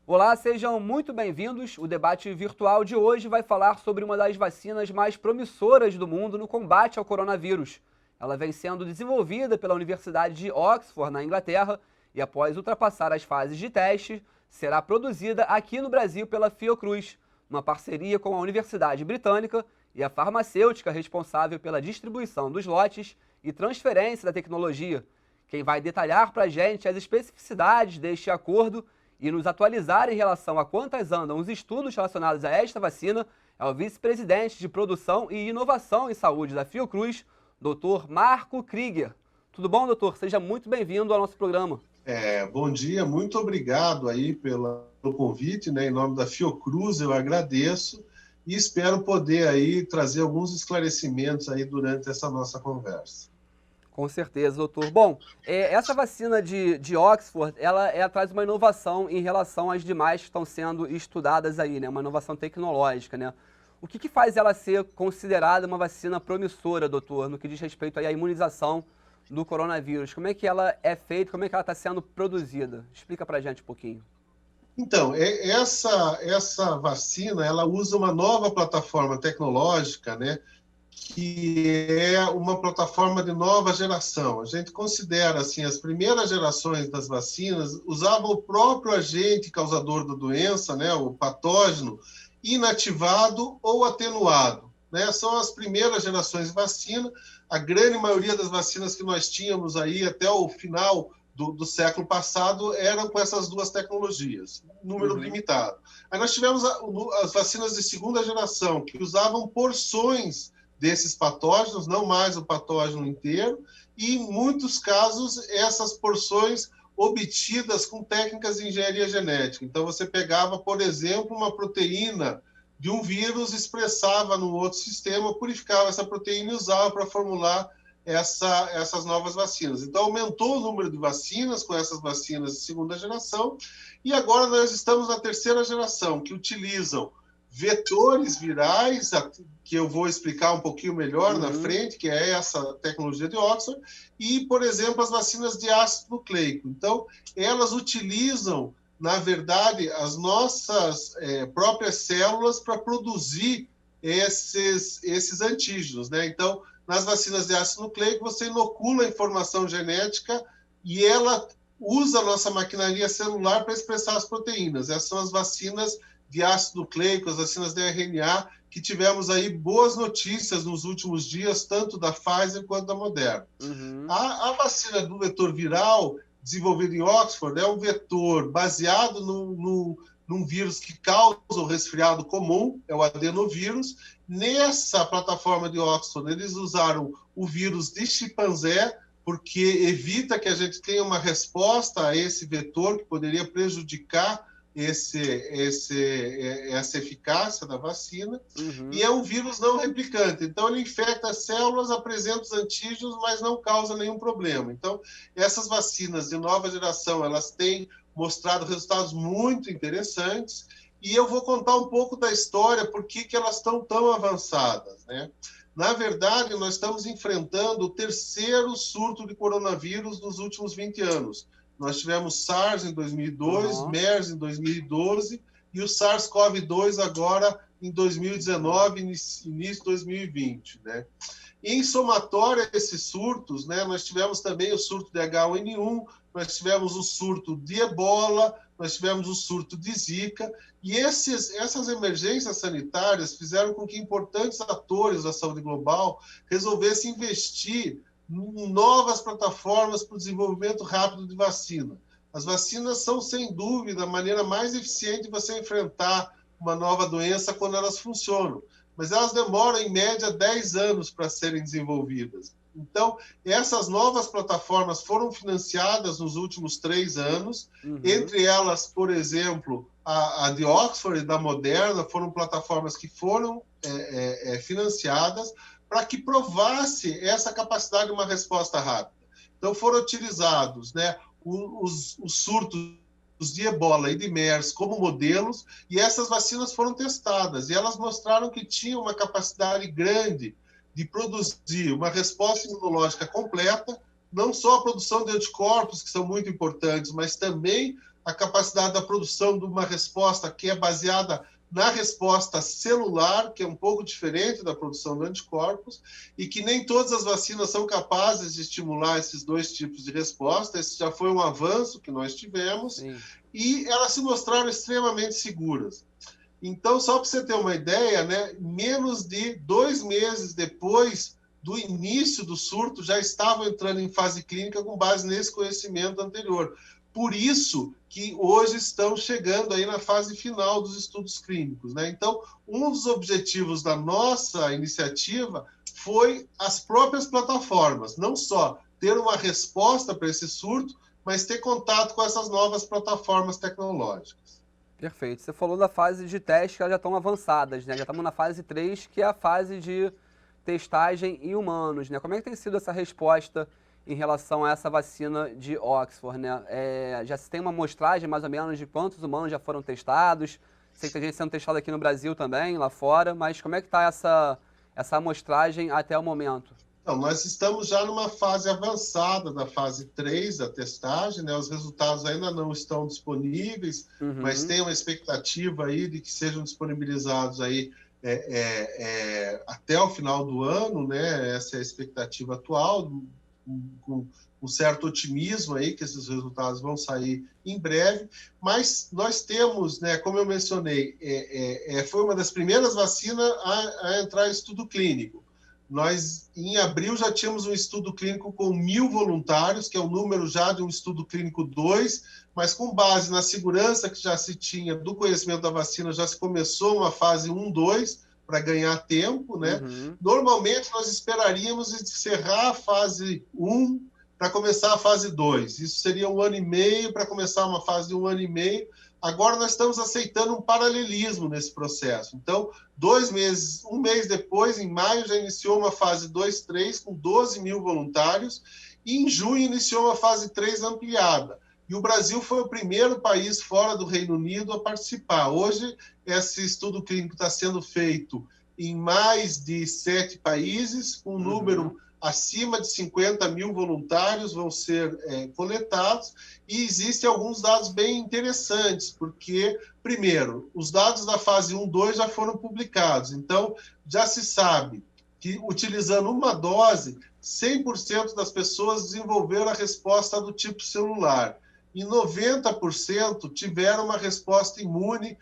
Olá, sejam muito bem-vindos. O debate virtual de hoje vai falar sobre uma das vacinas mais promissoras do mundo no combate ao coronavírus. Ela vem sendo desenvolvida pela Universidade de Oxford, na Inglaterra, e após ultrapassar as fases de teste, será produzida aqui no Brasil pela Fiocruz, uma parceria com a Universidade Britânica e a farmacêutica responsável pela distribuição dos lotes e transferência da tecnologia. Quem vai detalhar para a gente as especificidades deste acordo e nos atualizar em relação a quantas andam os estudos relacionados a esta vacina é o vice-presidente de Produção e Inovação em Saúde da Fiocruz, Dr. Marco Krieger. Tudo bom, doutor? Seja muito bem-vindo ao nosso programa. Bom dia, muito obrigado aí pelo convite, né? Em nome da Fiocruz, eu agradeço e espero poder aí trazer alguns esclarecimentos aí durante essa nossa conversa. Com certeza, doutor. Bom, essa vacina de Oxford, ela traz uma inovação em relação às demais que estão sendo estudadas aí, né? Uma inovação tecnológica, né? O que faz ela ser considerada uma vacina promissora, doutor, no que diz respeito aí à imunização do coronavírus? Como é que ela é feita, como é que ela está sendo produzida? Explica pra gente um pouquinho. Então, essa vacina, ela usa uma nova plataforma tecnológica, né? Que é uma plataforma de nova geração. A gente considera assim, as primeiras gerações das vacinas usavam o próprio agente causador da doença, né, o patógeno, inativado ou atenuado, né? São as primeiras gerações de vacina. A grande maioria das vacinas que nós tínhamos aí até o final do século passado eram com essas duas tecnologias, número limitado. Aí nós tivemos as vacinas de segunda geração, que usavam porções desses patógenos, não mais o patógeno inteiro, e em muitos casos essas porções obtidas com técnicas de engenharia genética. Então você pegava, por exemplo, uma proteína de um vírus, expressava no outro sistema, purificava essa proteína e usava para formular essas novas vacinas. Então aumentou o número de vacinas com essas vacinas de segunda geração, e agora nós estamos na terceira geração, que utilizam vetores virais, que eu vou explicar um pouquinho melhor na frente, que é essa tecnologia de Oxford, e, por exemplo, as vacinas de ácido nucleico. Então, elas utilizam, na verdade, as nossas próprias células para produzir esses antígenos, né? Então, nas vacinas de ácido nucleico, você inocula a informação genética e ela usa a nossa maquinaria celular para expressar as proteínas. Essas são as vacinas de ácido nucleico, as vacinas de RNA, que tivemos aí boas notícias nos últimos dias, tanto da Pfizer quanto da Moderna. A vacina do vetor viral, desenvolvida em Oxford, é um vetor baseado num vírus que causa o resfriado comum, é o adenovírus. Nessa plataforma de Oxford, eles usaram o vírus de chimpanzé, porque evita que a gente tenha uma resposta a esse vetor que poderia prejudicar essa eficácia da vacina, e é um vírus não replicante. Então, ele infecta as células, apresenta os antígenos, mas não causa nenhum problema. Então, essas vacinas de nova geração, elas têm mostrado resultados muito interessantes, e eu vou contar um pouco da história, por que elas estão tão avançadas, né? Na verdade, nós estamos enfrentando o terceiro surto de coronavírus nos últimos 20 anos. Nós tivemos SARS em 2002, MERS em 2012 e o SARS-CoV-2 agora em 2019, início de 2020, né? Em somatória a esses surtos, né, nós tivemos também o surto de H1N1, nós tivemos o surto de Ebola, nós tivemos o surto de Zika, e essas emergências sanitárias fizeram com que importantes atores da saúde global resolvessem investir em novas plataformas para o desenvolvimento rápido de vacina. As vacinas são, sem dúvida, a maneira mais eficiente de você enfrentar uma nova doença quando elas funcionam, mas elas demoram, em média, 10 anos para serem desenvolvidas. Então, essas novas plataformas foram financiadas nos últimos 3 anos, entre elas, por exemplo, a de Oxford e da Moderna, foram plataformas que foram financiadas para que provasse essa capacidade de uma resposta rápida. Então, foram utilizados, né, os surtos de Ebola e de MERS como modelos, e essas vacinas foram testadas, e elas mostraram que tinham uma capacidade grande de produzir uma resposta imunológica completa, não só a produção de anticorpos, que são muito importantes, mas também a capacidade da produção de uma resposta que é baseada na resposta celular, que é um pouco diferente da produção de anticorpos, e que nem todas as vacinas são capazes de estimular esses dois tipos de resposta. Esse já foi um avanço que nós tivemos. Sim. E elas se mostraram extremamente seguras. Então, só para você ter uma ideia, né, menos de 2 meses depois do início do surto, já estavam entrando em fase clínica com base nesse conhecimento anterior. Por isso que hoje estão chegando aí na fase final dos estudos clínicos, né? Então, um dos objetivos da nossa iniciativa foi as próprias plataformas, não só ter uma resposta para esse surto, mas ter contato com essas novas plataformas tecnológicas. Perfeito. Você falou da fase de teste, que elas já estão avançadas, né? Já estamos na fase 3, que é a fase de testagem em humanos, né? Como é que tem sido essa resposta em relação a essa vacina de Oxford, né? Já se tem uma amostragem, mais ou menos, de quantos humanos já foram testados? Sei que tem gente sendo testada aqui no Brasil também, lá fora, mas como é que está essa amostragem até o momento? Então, nós estamos já numa fase avançada da fase 3 da testagem, né? Os resultados ainda não estão disponíveis, mas tem uma expectativa aí de que sejam disponibilizados aí até o final do ano, né? Essa é a expectativa atual, com um certo otimismo aí que esses resultados vão sair em breve, mas nós temos, né, como eu mencionei, foi uma das primeiras vacinas a entrar em estudo clínico. Nós, em abril, já tínhamos um estudo clínico com 1.000 voluntários, que é o número já de um estudo clínico 2, mas com base na segurança que já se tinha do conhecimento da vacina, já se começou uma fase 1-2, para ganhar tempo, né? Normalmente, nós esperaríamos encerrar a fase 1 para começar a fase 2. Isso seria 1 ano e meio para começar uma fase de 1 ano e meio. Agora, nós estamos aceitando um paralelismo nesse processo. Então, 2 meses, 1 mês depois, em maio, já iniciou uma fase 2-3 com 12.000 voluntários e em junho iniciou uma fase 3 ampliada. E o Brasil foi o primeiro país fora do Reino Unido a participar. Hoje, esse estudo clínico está sendo feito em mais de 7 países, com um número acima de 50.000 voluntários vão ser coletados, e existem alguns dados bem interessantes, porque, primeiro, os dados da fase 1-2 já foram publicados, então já se sabe que, utilizando uma dose, 100% das pessoas desenvolveram a resposta do tipo celular, e 90% tiveram uma resposta imune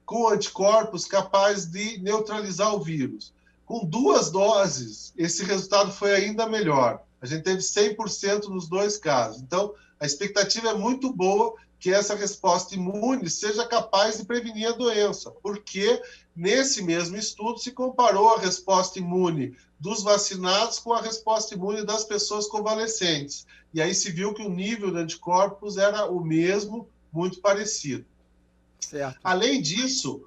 com anticorpos capaz de neutralizar o vírus. Com 2 doses, esse resultado foi ainda melhor. A gente teve 100% nos 2 casos. Então, a expectativa é muito boa que essa resposta imune seja capaz de prevenir a doença, porque nesse mesmo estudo se comparou a resposta imune dos vacinados com a resposta imune das pessoas convalescentes. E aí se viu que o nível de anticorpos era o mesmo, muito parecido. Certo. Além disso,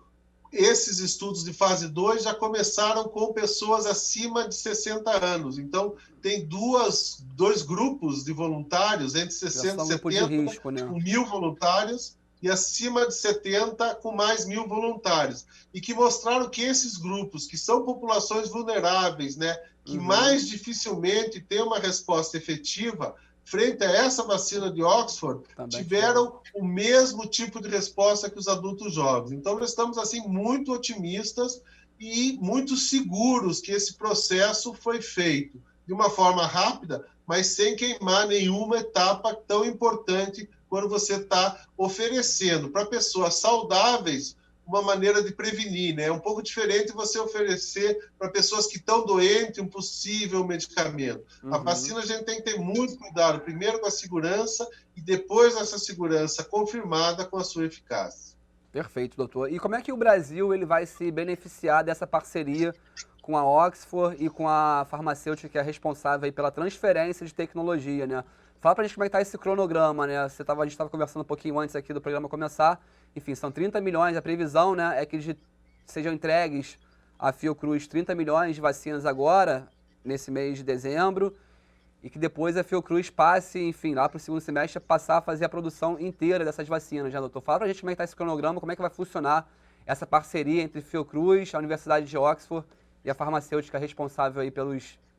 esses estudos de fase 2 já começaram com pessoas acima de 60 anos. Então, tem dois grupos de voluntários, entre 60 e 70, risco, né? com 1.000 voluntários, e acima de 70, com mais 1.000 voluntários. E que mostraram que esses grupos, que são populações vulneráveis, né, que mais dificilmente têm uma resposta efetiva, frente a essa vacina de Oxford, tiveram o mesmo tipo de resposta que os adultos jovens. Então, nós estamos assim muito otimistas e muito seguros que esse processo foi feito de uma forma rápida, mas sem queimar nenhuma etapa tão importante quando você está oferecendo para pessoas saudáveis uma maneira de prevenir, né? É um pouco diferente você oferecer para pessoas que estão doentes um possível medicamento. A vacina a gente tem que ter muito cuidado, primeiro com a segurança e depois essa segurança confirmada com a sua eficácia. Perfeito, doutor. E como é que o Brasil ele vai se beneficiar dessa parceria com a Oxford e com a farmacêutica que é responsável aí pela transferência de tecnologia, né? Fala pra gente como é que tá esse cronograma, né? A gente estava conversando um pouquinho antes aqui do programa começar. Enfim, são 30 milhões, a previsão, né, é que sejam entregues à Fiocruz 30 milhões de vacinas agora, nesse mês de dezembro, e que depois a Fiocruz passe, enfim, lá para o segundo semestre, passar a fazer a produção inteira dessas vacinas, né, doutor? Fala pra gente como é que tá esse cronograma, como é que vai funcionar essa parceria entre Fiocruz, a Universidade de Oxford e a farmacêutica responsável aí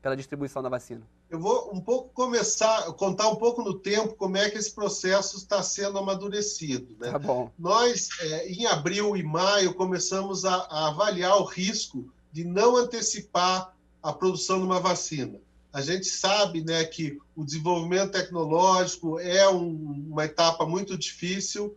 pela distribuição da vacina? Eu vou contar um pouco no tempo como é que esse processo está sendo amadurecido, né? Tá bom. Nós, em abril e maio, começamos a avaliar o risco de não antecipar a produção de uma vacina. A gente sabe, né, que o desenvolvimento tecnológico é uma etapa muito difícil,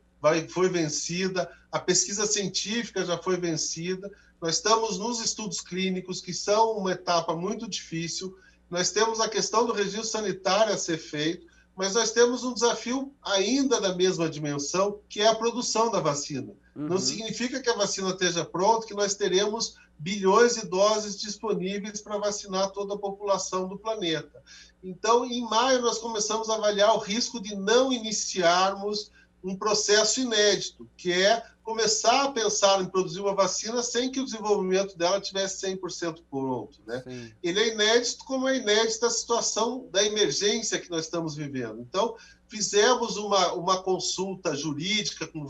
foi vencida, a pesquisa científica já foi vencida, nós estamos nos estudos clínicos, que são uma etapa muito difícil, nós temos a questão do registro sanitário a ser feito, mas nós temos um desafio ainda da mesma dimensão, que é a produção da vacina. Uhum. Não significa que a vacina esteja pronta, que nós teremos bilhões de doses disponíveis para vacinar toda a população do planeta. Então, em maio, nós começamos a avaliar o risco de não iniciarmos um processo inédito, que é começar a pensar em produzir uma vacina sem que o desenvolvimento dela tivesse 100% pronto, né? Ele é inédito, como é inédita a situação da emergência que nós estamos vivendo. Então, fizemos uma consulta jurídica com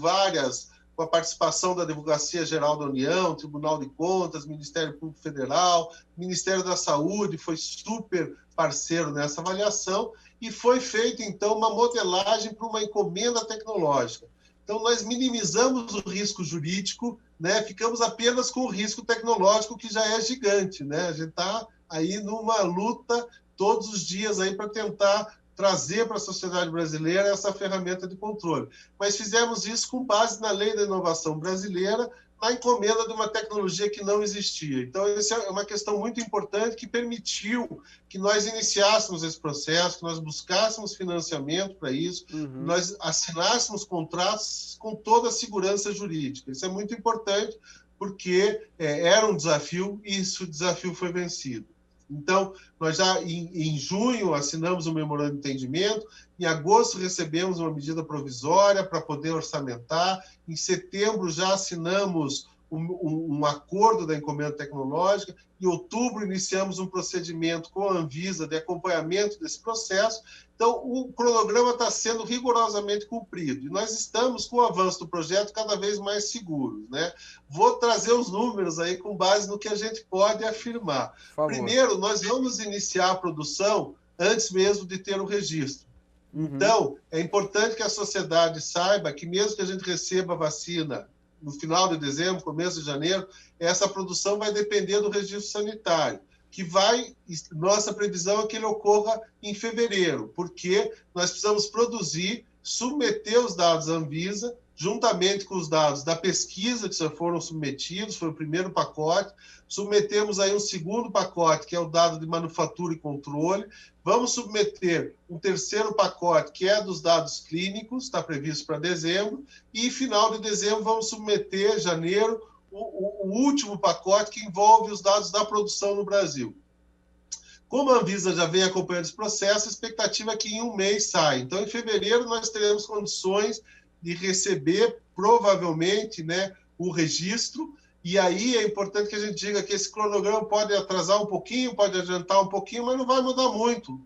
a participação da Advocacia Geral da União, Tribunal de Contas, Ministério Público Federal, Ministério da Saúde foi super parceiro nessa avaliação, e foi feita, então, uma modelagem para uma encomenda tecnológica. Então, nós minimizamos o risco jurídico, né? Ficamos apenas com o risco tecnológico, que já é gigante, né? A gente está aí numa luta todos os dias aí para tentar trazer para a sociedade brasileira essa ferramenta de controle. Mas fizemos isso com base na Lei da Inovação Brasileira, na encomenda de uma tecnologia que não existia. Então, essa é uma questão muito importante que permitiu que nós iniciássemos esse processo, que nós buscássemos financiamento para isso, que nós assinássemos contratos com toda a segurança jurídica. Isso é muito importante, porque era um desafio e o desafio foi vencido. Então, nós já em junho assinamos um memorando de entendimento, em agosto recebemos uma medida provisória para poder orçamentar, em setembro já assinamos um acordo da encomenda tecnológica, em outubro iniciamos um procedimento com a Anvisa de acompanhamento desse processo. Então, o cronograma está sendo rigorosamente cumprido e nós estamos, com o avanço do projeto, cada vez mais seguros, né? Vou trazer os números aí com base no que a gente pode afirmar. Primeiro, nós vamos iniciar a produção antes mesmo de ter o registro. Então, é importante que a sociedade saiba que mesmo que a gente receba a vacina no final de dezembro, começo de janeiro, essa produção vai depender do registro sanitário, nossa previsão é que ele ocorra em fevereiro, porque nós precisamos produzir, submeter os dados à Anvisa, juntamente com os dados da pesquisa que já foram submetidos, foi o primeiro pacote, submetemos aí um segundo pacote, que é o dado de manufatura e controle, vamos submeter um terceiro pacote, que é dos dados clínicos, está previsto para dezembro, e final de dezembro vamos submeter, janeiro, o último pacote que envolve os dados da produção no Brasil. Como a Anvisa já vem acompanhando esse processo, a expectativa é que em um mês saia. Então, em fevereiro, nós teremos condições de receber, provavelmente, né, o registro. E aí é importante que a gente diga que esse cronograma pode atrasar um pouquinho, pode adiantar um pouquinho, mas não vai mudar muito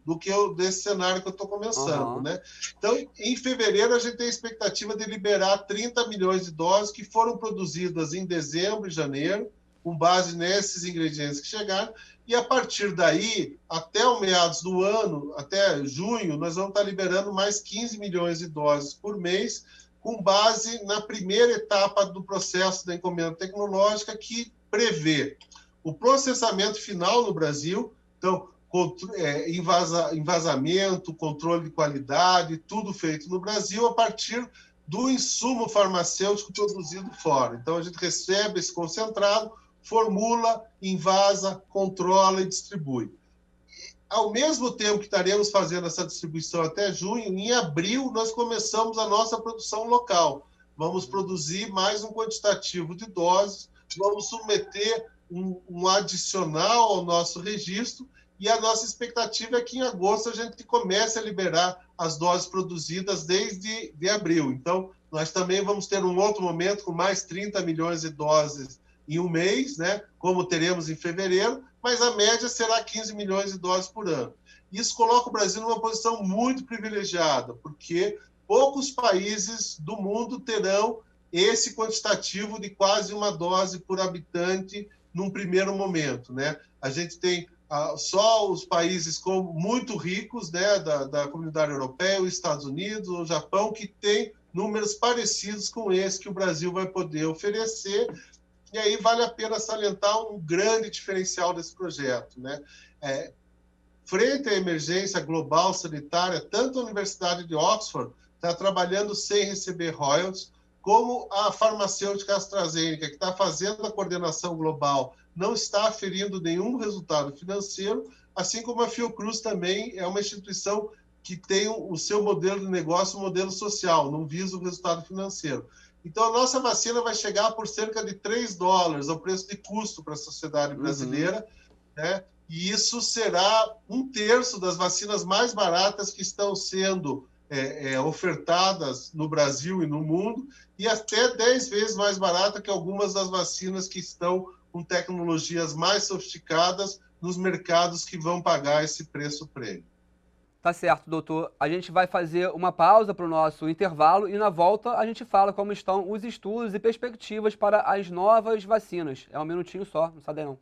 desse cenário que eu estou começando, né? Então, em fevereiro, a gente tem a expectativa de liberar 30 milhões de doses que foram produzidas em dezembro e janeiro, com base nesses ingredientes que chegaram, e a partir daí, até o meados do ano, até junho, nós vamos estar liberando mais 15 milhões de doses por mês, com base na primeira etapa do processo da encomenda tecnológica, que prevê o processamento final no Brasil, então, envasamento, controle de qualidade, tudo feito no Brasil a partir do insumo farmacêutico produzido fora. Então, a gente recebe esse concentrado, formula, envasa, controla e distribui. Ao mesmo tempo que estaremos fazendo essa distribuição até junho, em abril nós começamos a nossa produção local. Vamos produzir mais um quantitativo de doses, vamos submeter um adicional ao nosso registro e a nossa expectativa é que em agosto a gente comece a liberar as doses produzidas desde abril. Então, nós também vamos ter um outro momento com mais 30 milhões de doses em um mês, né, como teremos em fevereiro, mas a média será 15 milhões de doses por ano. Isso coloca o Brasil numa posição muito privilegiada, porque poucos países do mundo terão esse quantitativo de quase uma dose por habitante num primeiro momento, né? A gente tem só os países muito ricos, né, da comunidade europeia, os Estados Unidos, o Japão, que tem números parecidos com esse que o Brasil vai poder oferecer. E aí vale a pena salientar um grande diferencial desse projeto, né? Frente à emergência global sanitária, tanto a Universidade de Oxford está trabalhando sem receber royalties, como a farmacêutica AstraZeneca, que está fazendo a coordenação global, não está aferindo nenhum resultado financeiro, assim como a Fiocruz também é uma instituição que tem o seu modelo de negócio, um modelo social, não visa o resultado financeiro. Então, a nossa vacina vai chegar por cerca de $3, ao preço de custo para a sociedade brasileira, né? E isso será 1/3 das vacinas mais baratas que estão sendo ofertadas no Brasil e no mundo, e até 10 vezes mais barata que algumas das vacinas que estão com tecnologias mais sofisticadas nos mercados que vão pagar esse preço prêmio. Tá certo, doutor. A gente vai fazer uma pausa para o nosso intervalo e na volta a gente fala como estão os estudos e perspectivas para as novas vacinas. É um minutinho só, não sai daí não.